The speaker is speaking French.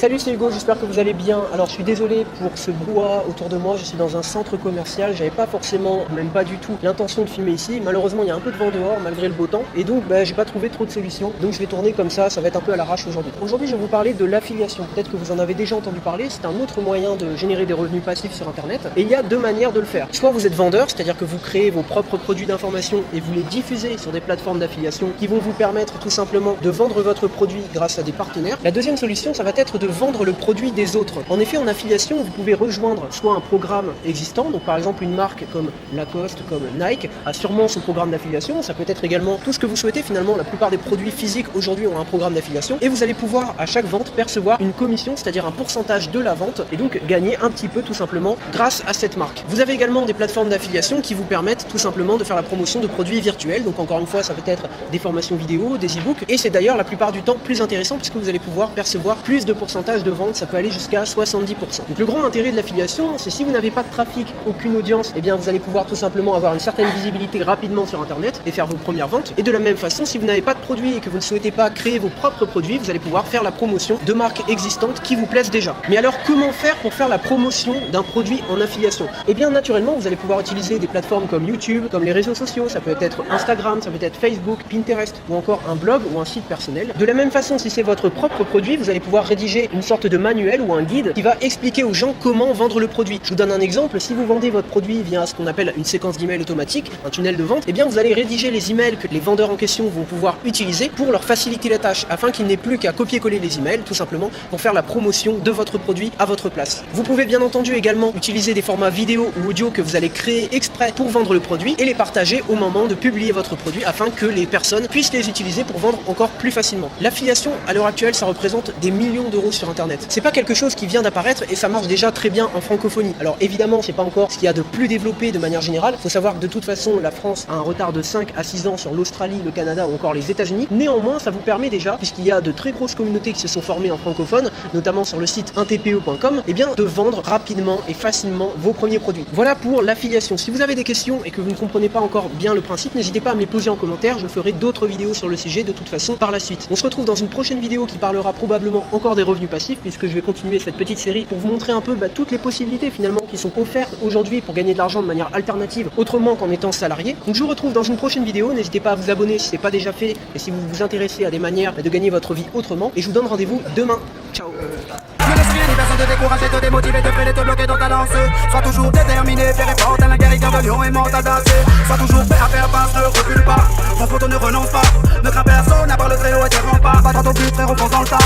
Salut, c'est Hugo, j'espère que vous allez bien. Alors je suis désolé pour ce brouhaha autour de moi, je suis dans un centre commercial, j'avais pas forcément, même pas du tout, l'intention de filmer ici. Malheureusement il y a un peu de vent dehors malgré le beau temps et donc j'ai pas trouvé trop de solutions. Donc je vais tourner comme ça va être un peu à l'arrache aujourd'hui. Aujourd'hui je vais vous parler de l'affiliation. Peut-être que vous en avez déjà entendu parler, c'est un autre moyen de générer des revenus passifs sur internet. Et il y a deux manières de le faire. Soit vous êtes vendeur, c'est-à-dire que vous créez vos propres produits d'information et vous les diffusez sur des plateformes d'affiliation qui vont vous permettre tout simplement de vendre votre produit grâce à des partenaires. La deuxième solution, ça va être de vendre le produit des autres. En effet, en affiliation, vous pouvez rejoindre soit un programme existant, donc par exemple une marque comme Lacoste, comme Nike, a sûrement son programme d'affiliation. Ça peut être également tout ce que vous souhaitez. Finalement, la plupart des produits physiques aujourd'hui ont un programme d'affiliation et vous allez pouvoir à chaque vente percevoir une commission, c'est-à-dire un pourcentage de la vente et donc gagner un petit peu tout simplement grâce à cette marque. Vous avez également des plateformes d'affiliation qui vous permettent tout simplement de faire la promotion de produits virtuels. Donc encore une fois, ça peut être des formations vidéo, des e-books et c'est d'ailleurs la plupart du temps plus intéressant puisque vous allez pouvoir percevoir plus de pourcentage de vente. Ça peut aller jusqu'à 70%. Donc le grand intérêt de l'affiliation, c'est si vous n'avez pas de trafic, aucune audience, eh bien vous allez pouvoir tout simplement avoir une certaine visibilité rapidement sur internet et faire vos premières ventes. Et de la même façon, si vous n'avez pas de produit et que vous ne souhaitez pas créer vos propres produits, vous allez pouvoir faire la promotion de marques existantes qui vous plaisent déjà. Mais alors comment faire pour faire la promotion d'un produit en affiliation? Eh bien naturellement, vous allez pouvoir utiliser des plateformes comme YouTube, comme les réseaux sociaux, ça peut être Instagram, ça peut être Facebook, Pinterest ou encore un blog ou un site personnel. De la même façon, si c'est votre propre produit, vous allez pouvoir rédiger une sorte de manuel ou un guide qui va expliquer aux gens comment vendre le produit. Je vous donne un exemple, si vous vendez votre produit via ce qu'on appelle une séquence d'emails automatique, un tunnel de vente, eh bien vous allez rédiger les emails que les vendeurs en question vont pouvoir utiliser pour leur faciliter la tâche, afin qu'il n'ait plus qu'à copier-coller les emails, tout simplement, pour faire la promotion de votre produit à votre place. Vous pouvez bien entendu également utiliser des formats vidéo ou audio que vous allez créer exprès pour vendre le produit et les partager au moment de publier votre produit afin que les personnes puissent les utiliser pour vendre encore plus facilement. L'affiliation, à l'heure actuelle, ça représente des millions d'euros sur internet. C'est pas quelque chose qui vient d'apparaître et ça marche déjà très bien en francophonie. Alors évidemment, c'est pas encore ce qu'il y a de plus développé de manière générale. Il faut savoir que de toute façon, la France a un retard de 5 à 6 ans sur l'Australie, le Canada ou encore les États-Unis. Néanmoins, ça vous permet déjà, puisqu'il y a de très grosses communautés qui se sont formées en francophone, notamment sur le site 1tpe.com, eh bien de vendre rapidement et facilement vos premiers produits. Voilà pour l'affiliation. Si vous avez des questions et que vous ne comprenez pas encore bien le principe, n'hésitez pas à me les poser en commentaire. Je ferai d'autres vidéos sur le sujet de toute façon par la suite. On se retrouve dans une prochaine vidéo qui parlera probablement encore des revenus passifs, puisque je vais continuer cette petite série pour vous montrer un peu toutes les possibilités finalement qui sont offertes aujourd'hui pour gagner de l'argent de manière alternative autrement qu'en étant salarié. Donc je vous retrouve dans une prochaine vidéo. N'hésitez pas à vous abonner si ce n'est pas déjà fait et si vous vous intéressez à des manières de gagner votre vie autrement. Et je vous donne rendez-vous demain. Ciao. Personne te décourager, te démotiver, te freiner, te bloquer dans ta lancée. Sois toujours déterminé, faire effort, t'as la guerrière de lion et mental d'acier. Sois toujours prêt à faire face, ne recule pas. Ton photo ne renonce pas. Ne crains personne, à part le très haut et te rends pas. Pas dans ton but, frérot, fonce dans le tas.